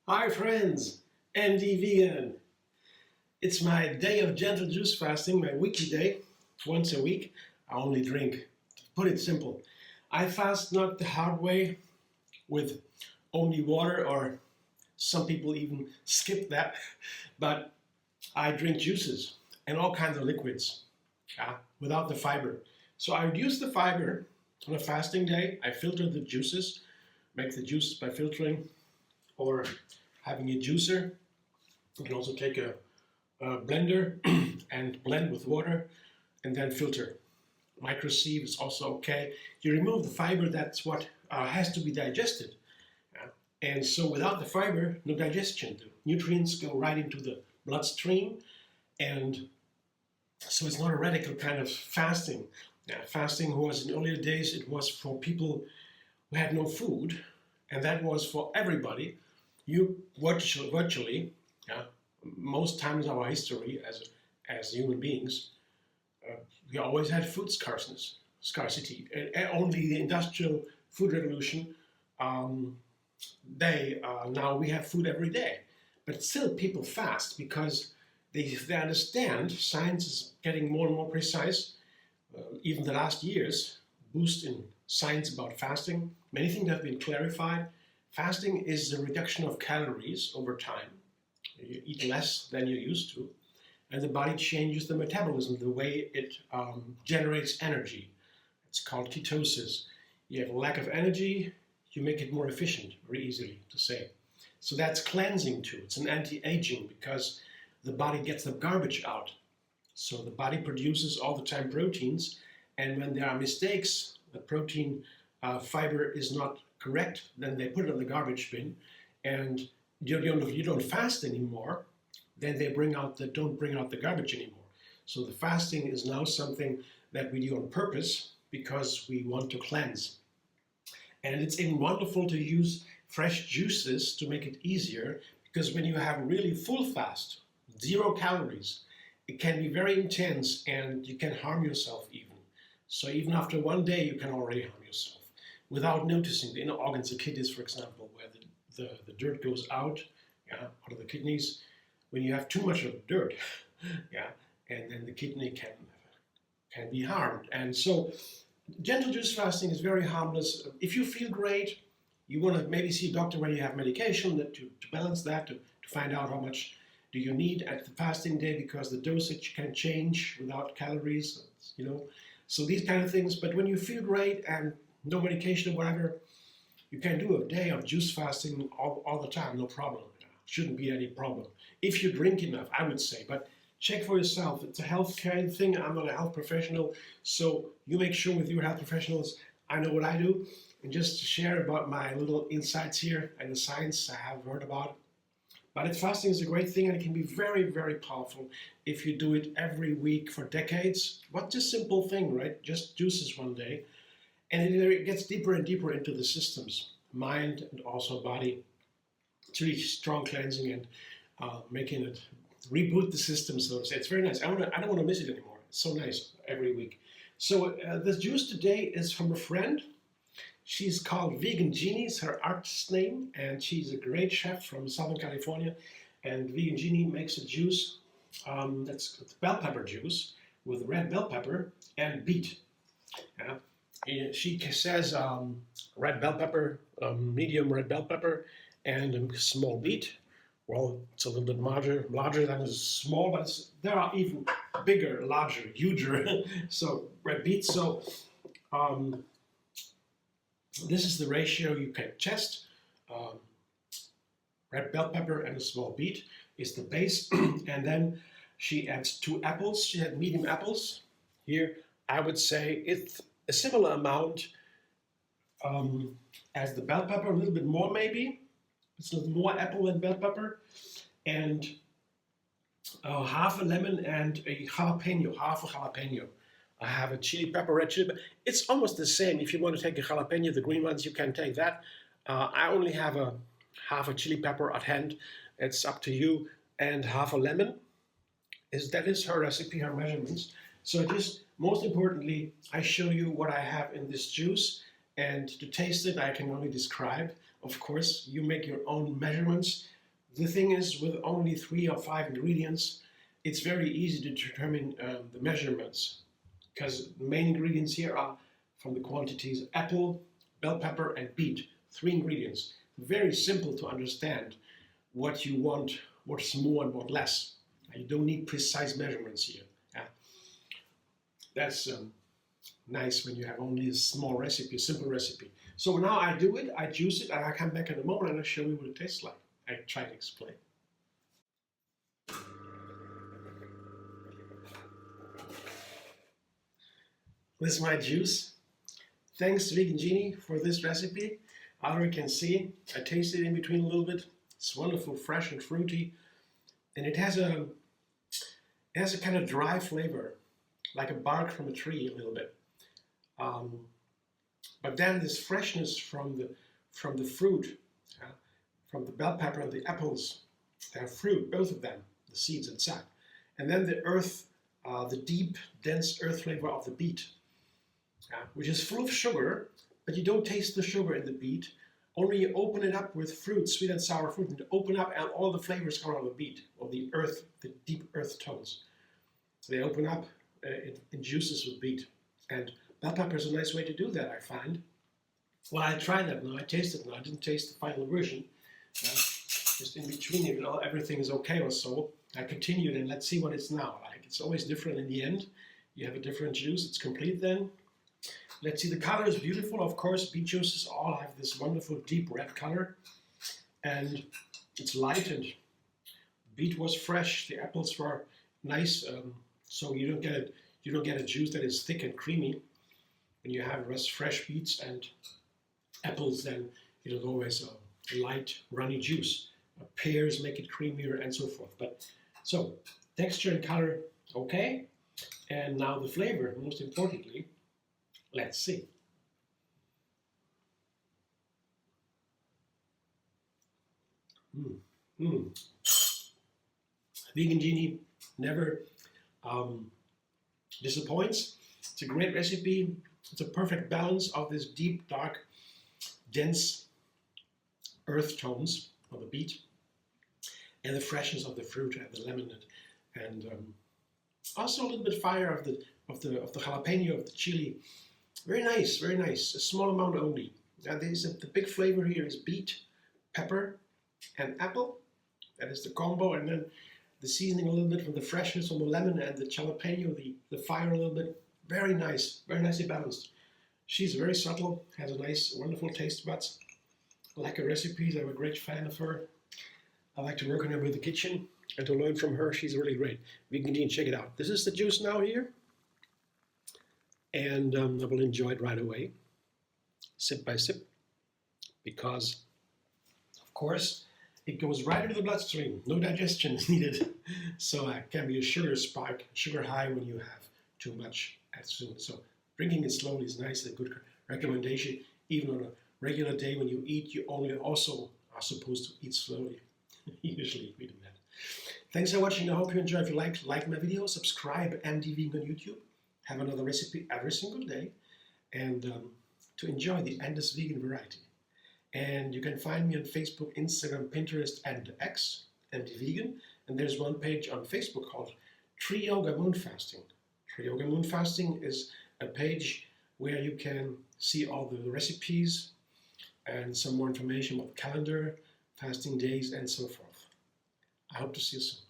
Hi friends, MD Vegan. It's my day of gentle juice fasting, my weekly day, once a week. I only drink. To put it simple, I fast not the hard way with only water, or some people even skip that, but I drink juices and all kinds of liquids without the fiber. So I reduce the fiber on a fasting day. I filter the juices, make the juices by filtering or having a juicer. You can also take a blender and blend with water and then filter. Microsieve is also okay. You remove the fiber, that's what has to be digested. And so without the fiber, no digestion. The nutrients go right into the bloodstream, and so it's not a radical kind of fasting. Fasting was, in earlier days, it was for people who had no food, and that was for everybody. You virtually, most times in our history as human beings, we always had food scarcity. And only the industrial food revolution, now we have food every day. But still people fast because they understand science is getting more and more precise. Even the last years, boost in science about fasting, many things have been clarified. Fasting is the reduction of calories over time. You eat less than you used to, and the body changes the metabolism, the way it generates energy. It's called ketosis. You have a lack of energy, you make it more efficient, very easily to say. So that's cleansing too. It's an anti-aging because the body gets the garbage out. So the body produces all the time proteins, and when there are mistakes, the protein fiber is not correct, then they put it in the garbage bin, and you don't fast anymore, then they don't bring out the garbage anymore. So the fasting is now something that we do on purpose because we want to cleanse. And it's even wonderful to use fresh juices to make it easier, because when you have a really full fast, 0 calories, it can be very intense and you can harm yourself even. So even after one day, you can already harm yourself without noticing. The inner organs, the kidneys, for example, where the dirt goes out of the kidneys. When you have too much of dirt, and then the kidney can be harmed. And so gentle juice fasting is very harmless. If you feel great, you want to maybe see a doctor when you have medication to balance that, to find out how much do you need at the fasting day, because the dosage can change without calories, So these kind of things. But when you feel great and no medication or whatever, you can do a day of juice fasting all the time, no problem. Shouldn't be any problem. If you drink enough, I would say. But check for yourself. It's a health care thing. I'm not a health professional, so you make sure with your health professionals. I know what I do. And just to share about my little insights here and the science I have heard about. But fasting is a great thing, and it can be very, very powerful if you do it every week for decades. What's a simple thing, right? Just juices one day. And it gets deeper and deeper into the systems, mind and also body. It's really strong cleansing and making it reboot the system, so to say. It's very nice. I don't want to miss it anymore. It's so nice every week. So the juice today is from a friend. She's called Vegan Genie, is her artist name, and she's a great chef from Southern California. And Vegan Genie makes a juice that's bell pepper juice with red bell pepper and beet. She says red bell pepper, medium red bell pepper, and a small beet. Well, it's a little bit larger than a small, but there are even bigger, larger, huger. So red beets. So this is the ratio you can test. Red bell pepper and a small beet is the base, and then she adds 2 apples. She had medium apples. Here, I would say it's a similar amount as the bell pepper, a little bit more maybe. It's a little more apple than bell pepper, and half a lemon and a jalapeno, half a jalapeno. I have a chili pepper, red chili pepper. It's almost the same. If you want to take a jalapeno, the green ones, you can take that. I only have half a chili pepper at hand. It's up to you. And half a lemon. that is her recipe, her measurements. So just most importantly, I show you what I have in this juice, and to taste it, I can only describe. Of course, you make your own measurements. The thing is, with only 3 or 5 ingredients, it's very easy to determine the measurements, because the main ingredients here are from the quantities apple, bell pepper, and beet. 3 ingredients. Very simple to understand what you want, what's more and what less. You don't need precise measurements here. Yeah. That's nice when you have only a small recipe, a simple recipe. So now I do it, I juice it, and I come back in a moment and I'll show you what it tastes like. I try to explain. This is my juice. Thanks Vegan Genie for this recipe. As you can see, I tasted it in between a little bit. It's wonderful, fresh and fruity, and it has a kind of dry flavor, like a bark from a tree a little bit. But then this freshness from the fruit, from the bell pepper and the apples, they have fruit, both of them, the seeds and sap. And then the earth, the deep, dense earth flavor of the beet, which is full of sugar, but you don't taste the sugar in the beet. Only you open it up with fruit, sweet and sour fruit, and open up and all the flavors come out of the beet, or the earth, the deep earth tones. So they open up in juices with beet. And bell pepper is a nice way to do that, I find. Well, I tried that now, I tasted it now. I didn't taste the final version. Just in between, if everything is okay or so, I continued and let's see what it's now like. It's always different in the end. You have a different juice, it's complete then. Let's see, the color is beautiful, of course. Beet juices all have this wonderful deep red color. And it's light, and beet was fresh, the apples were nice, so you don't get a juice that is thick and creamy. When you have fresh beets and apples, then it is always a light, runny juice. Pears make it creamier and so forth. But so texture and color, okay. And now the flavor, most importantly. Let's see. Vegan Genie never disappoints. It's a great recipe. It's a perfect balance of this deep, dark, dense earth tones of the beet and the freshness of the fruit and the lemon, and also a little bit fire of the jalapeno, of the chili. Very nice, very nice. A small amount only. Now the big flavor here is beet, pepper, and apple. That is the combo, and then the seasoning a little bit from the freshness on the lemon and the jalapeno, the fire a little bit. Very nice, very nicely balanced. She's very subtle, has a nice, wonderful taste buds. I like her recipes. I'm a great fan of her. I like to work on her with the kitchen and to learn from her. She's really great. Vegan Genie, check it out. This is the juice now here. And I will enjoy it right away, sip by sip, because, of course, it goes right into the bloodstream. No digestion is needed. So it can be a sugar spike, sugar high when you have too much as soon. So drinking it slowly is nice, a good recommendation. Even on a regular day when you eat, you also are supposed to eat slowly. Usually we do that. Thanks for watching. I hope you enjoy. If you like my video, subscribe, MD Vegan on YouTube. Have another recipe every single day, and to enjoy the endless vegan variety. And you can find me on Facebook, Instagram, Pinterest, and X, MD Vegan. And there's one page on Facebook called Tree Yoga Moon Fasting. Tree Yoga Moon Fasting is a page where you can see all the recipes and some more information about the calendar, fasting days, and so forth. I hope to see you soon.